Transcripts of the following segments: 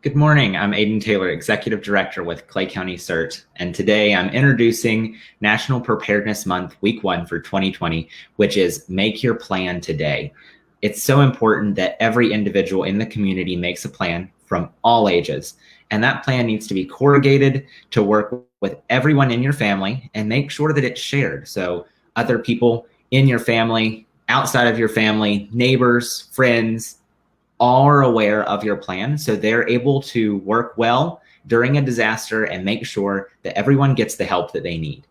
Good morning. I'm Aiden Taylor, Executive Director with Clay County CERT, and today I'm introducing National Preparedness Month, Week 1 for 2020, which is Make Your Plan Today. It's so important that every individual in the community makes a plan from all ages, and that plan needs to be corrugated to work with everyone in your family and make sure that it's shared. So other people in your family, outside of your family, neighbors, friends, all are aware of your plan, so they're able to work well during a disaster and make sure that everyone gets the help that they need.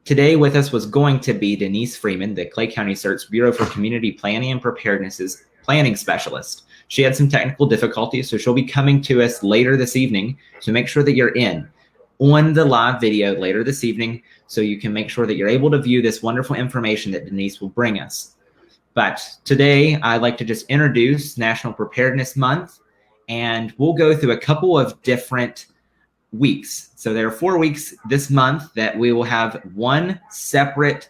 Today with us was going to be Denice Freeman, the Clay County CERT's Bureau for Community Planning and Preparedness's planning specialist. She had some technical difficulties, so she'll be coming to us later this evening. So make sure that you're in on the live video later this evening so you can make sure that you're able to view this wonderful information that Denice will bring us. But today, I'd like to just introduce National Preparedness Month, and we'll go through a couple of different weeks. So there are 4 weeks this month that we will have one separate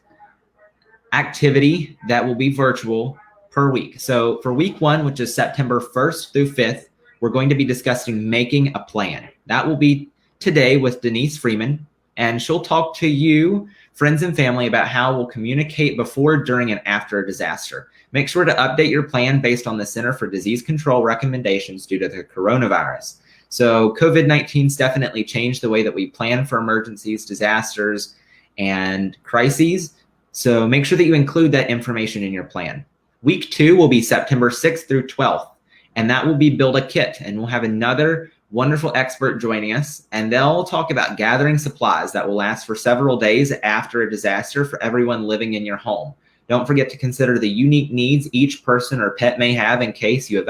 activity that will be virtual per week. So for week 1, which is September 1st through 5th, we're going to be discussing making a plan. That will be today with Denice Freeman, and she'll talk to you, friends and family, about how we'll communicate before, during, and after a disaster. Make sure to update your plan based on the Center for Disease Control recommendations due to the coronavirus. So COVID-19's definitely changed the way that we plan for emergencies, disasters, and crises. So make sure that you include that information in your plan. Week 2 will be September 6th through 12th, and that will be Build a Kit, and we'll have another wonderful expert joining us, and they'll talk about gathering supplies that will last for several days after a disaster for everyone living in your home. Don't forget to consider the unique needs each person or pet may have in case you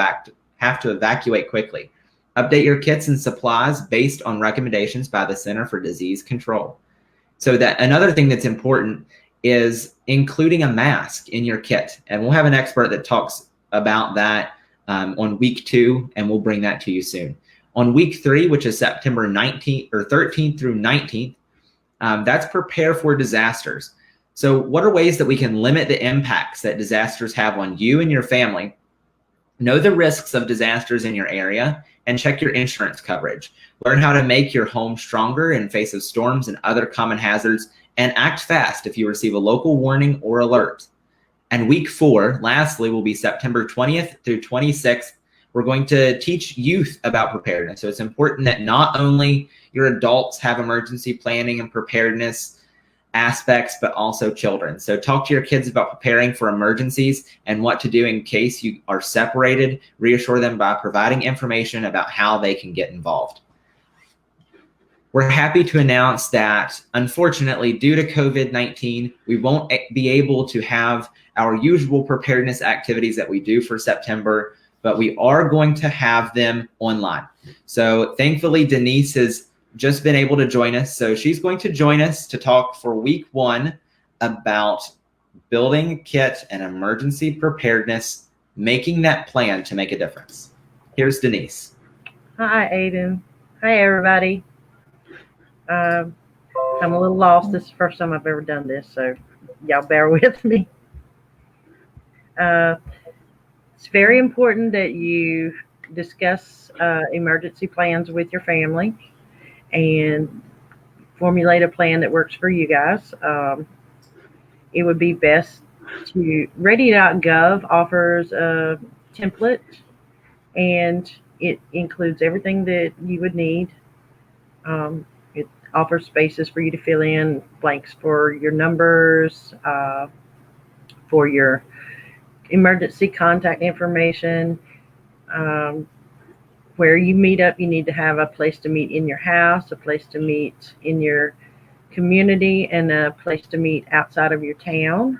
have to evacuate quickly. Update your kits and supplies based on recommendations by the Center for Disease Control. So that another thing that's important is including a mask in your kit, and we'll have an expert that talks about that on week 2, and we'll bring that to you soon. On week 3, which is September 19th or 13th through 19th, that's prepare for disasters. So what are ways that we can limit the impacts that disasters have on you and your family? Know the risks of disasters in your area and check your insurance coverage. Learn how to make your home stronger in face of storms and other common hazards, and act fast if you receive a local warning or alert. And week 4, lastly, will be September 20th through 26th. We're going to teach youth about preparedness. So it's important that not only your adults have emergency planning and preparedness aspects, but also children. So talk to your kids about preparing for emergencies and what to do in case you are separated. Reassure them by providing information about how they can get involved. We're happy to announce that, unfortunately, due to COVID-19, we won't be able to have our usual preparedness activities that we do for September, but we are going to have them online. So thankfully, Denice has just been able to join us. So she's going to join us to talk for week 1 about building a kit and emergency preparedness, making that plan to make a difference. Here's Denice. Hi, Aiden. Hi, everybody. I'm a little lost. This is the first time I've ever done this, so y'all bear with me. It's very important that you discuss emergency plans with your family and formulate a plan that works for you guys. It would be best to Ready.gov offers a template, and it includes everything that you would need. It offers spaces for you to fill in, blanks for your numbers, for your emergency contact information. Where you meet up, you need to have a place to meet in your house, a place to meet in your community, and a place to meet outside of your town,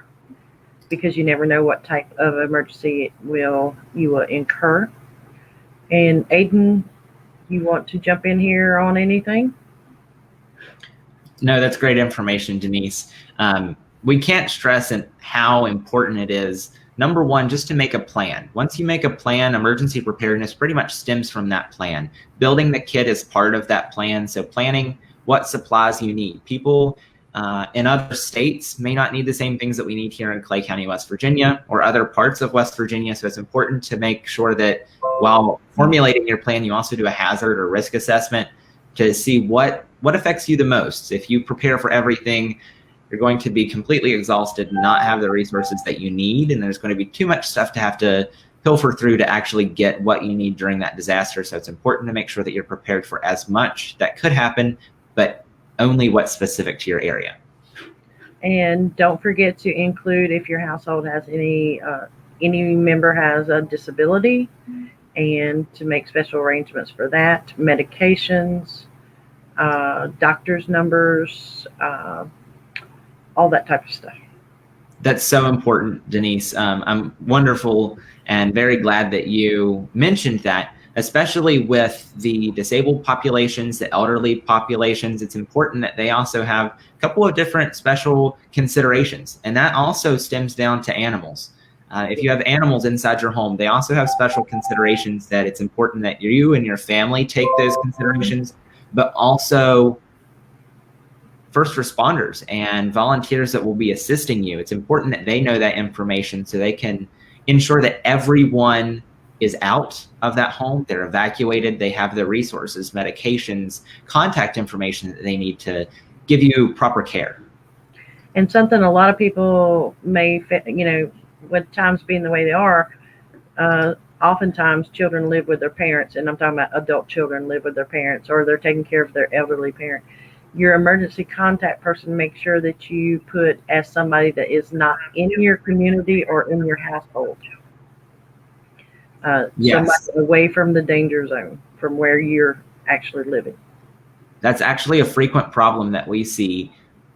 because you never know what type of emergency you will incur. And Aiden, you want to jump in here on anything? No, that's great information, Denice. We can't stress how important it is, number one, just to make a plan. Once you make a plan, emergency preparedness pretty much stems from that plan. Building the kit is part of that plan. So planning what supplies you need. People in other states may not need the same things that we need here in Clay County, West Virginia, or other parts of West Virginia. So it's important to make sure that while formulating your plan, you also do a hazard or risk assessment to see what affects you the most. If you prepare for everything, you're going to be completely exhausted and not have the resources that you need, and there's going to be too much stuff to have to pilfer through to actually get what you need during that disaster. So it's important to make sure that you're prepared for as much that could happen, but only what's specific to your area. And don't forget to include if your household has any member has a disability, and to make special arrangements for that, medications, doctor's numbers, all that type of stuff. That's so important, Denice. I'm wonderful and very glad that you mentioned that, especially with the disabled populations, the elderly populations. It's important that they also have a couple of different special considerations, and that also stems down to animals. If you have animals inside your home, they also have special considerations that it's important that you and your family take those considerations, but also first responders and volunteers that will be assisting you. It's important that they know that information so they can ensure that everyone is out of that home, they're evacuated, they have the resources, medications, contact information that they need to give you proper care. And something a lot of people may, with times being the way they are, oftentimes children live with their parents, and I'm talking about adult children live with their parents, or they're taking care of their elderly parent. Your emergency contact person, make sure that you put as somebody that is not in your community or in your household. Yes. Somebody away from the danger zone, from where you're actually living. That's actually a frequent problem that we see.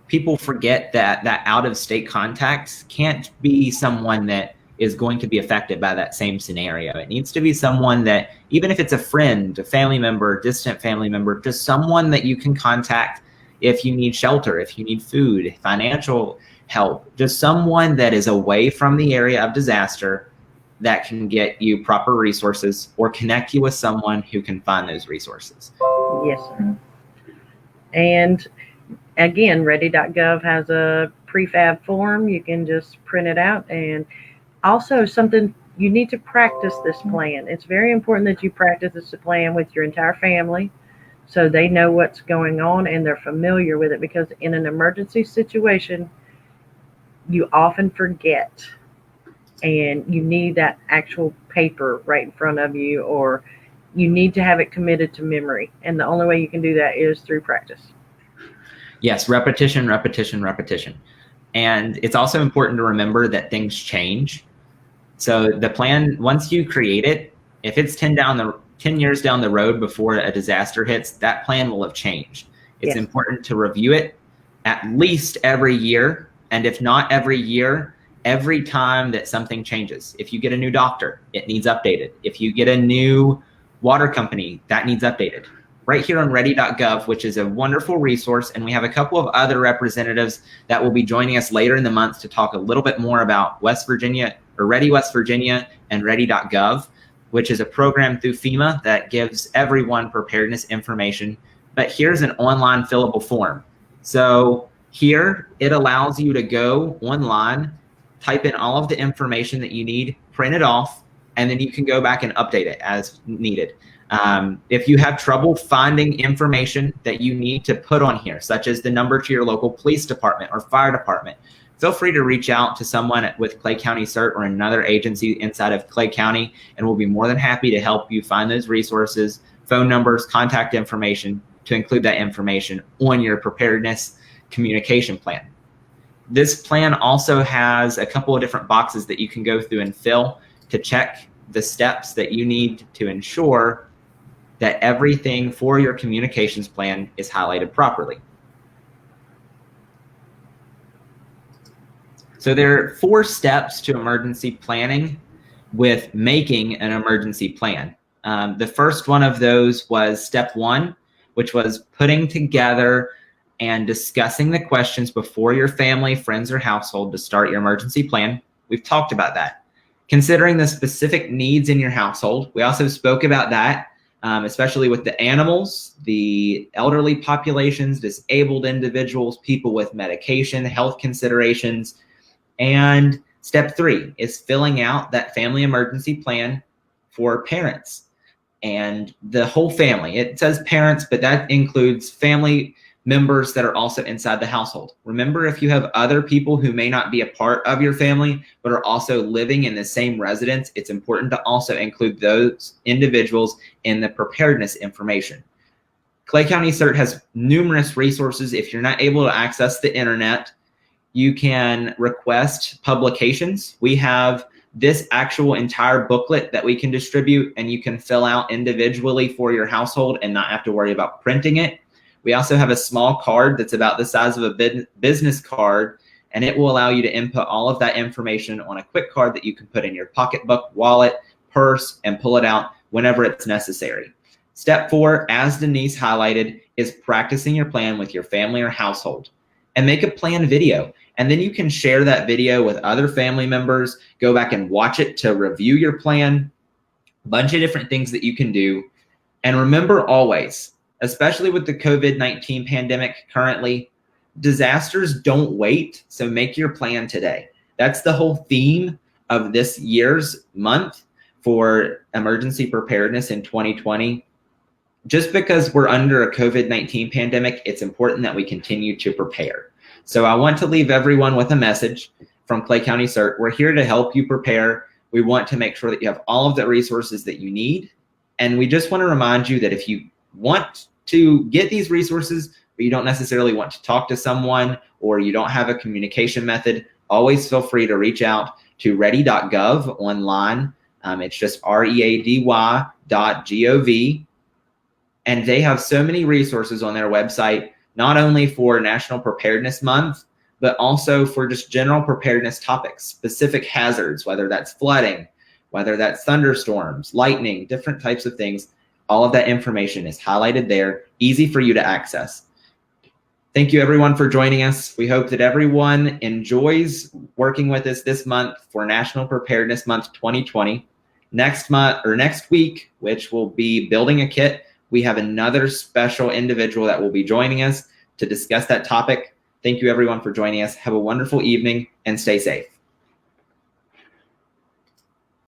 People forget that out-of-state contacts can't be someone that is going to be affected by that same scenario. It needs to be someone that, even if it's a friend, a family member, distant family member, just someone that you can contact if you need shelter, if you need food, financial help, just someone that is away from the area of disaster that can get you proper resources or connect you with someone who can find those resources. Yes, sir. And again, ready.gov has a prefab form. You can just print it out. And also something, you need to practice this plan. It's very important that you practice this plan with your entire family so they know what's going on and they're familiar with it, because in an emergency situation, you often forget, and you need that actual paper right in front of you, or you need to have it committed to memory. And the only way you can do that is through practice. Yes, repetition, repetition, repetition. And it's also important to remember that things change. So the plan, once you create it, if it's 10 years down the road before a disaster hits, that plan will have changed. It's important to review it at least every year. And if not every year, every time that something changes. If you get a new doctor, it needs updated. If you get a new water company, that needs updated. Right here on ready.gov, which is a wonderful resource. And we have a couple of other representatives that will be joining us later in the month to talk a little bit more about West Virginia, or Ready West Virginia, and ready.gov, which is a program through FEMA that gives everyone preparedness information. But here's an online fillable form. So here it allows you to go online, type in all of the information that you need, print it off, and then you can go back and update it as needed. If you have trouble finding information that you need to put on here, such as the number to your local police department or fire department, feel free to reach out to someone with Clay County CERT or another agency inside of Clay County, and we'll be more than happy to help you find those resources, phone numbers, contact information, to include that information on your preparedness communication plan. This plan also has a couple of different boxes that you can go through and fill to check the steps that you need to ensure that everything for your communications plan is highlighted properly. So there are 4 steps to emergency planning with making an emergency plan. The first one of those was step 1, which was putting together and discussing the questions before your family, friends, or household to start your emergency plan. We've talked about that. Considering the specific needs in your household, we also spoke about that. especially with the animals, the elderly populations, disabled individuals, people with medication, health considerations. And step 3 is filling out that family emergency plan for parents and the whole family. It says parents, but that includes family members that are also inside the household. Remember, if you have other people who may not be a part of your family, but are also living in the same residence, it's important to also include those individuals in the preparedness information. Clay County CERT has numerous resources. If you're not able to access the internet, you can request publications. We have this actual entire booklet that we can distribute and you can fill out individually for your household and not have to worry about printing it. We also have a small card that's about the size of a business card, and it will allow you to input all of that information on a quick card that you can put in your pocketbook, wallet, purse, and pull it out whenever it's necessary. Step 4, as Denice highlighted, is practicing your plan with your family or household. And make a plan video. And then you can share that video with other family members, go back and watch it to review your plan, a bunch of different things that you can do. And remember always, especially with the COVID-19 pandemic currently, disasters don't wait, so make your plan today. That's the whole theme of this year's month for emergency preparedness in 2020. Just because we're under a COVID-19 pandemic, it's important that we continue to prepare. So I want to leave everyone with a message from Clay County CERT. We're here to help you prepare. We want to make sure that you have all of the resources that you need. And we just want to remind you that if you want to get these resources, but you don't necessarily want to talk to someone or you don't have a communication method, always feel free to reach out to ready.gov online. It's just ready.gov. And they have so many resources on their website, not only for National Preparedness Month, but also for just general preparedness topics, specific hazards, whether that's flooding, whether that's thunderstorms, lightning, different types of things. All of that information is highlighted there, easy for you to access. Thank you everyone for joining us. We hope that everyone enjoys working with us this month for National Preparedness Month 2020. Next week, which will be building a kit, we have another special individual that will be joining us to discuss that topic. Thank you everyone for joining us. Have a wonderful evening and stay safe.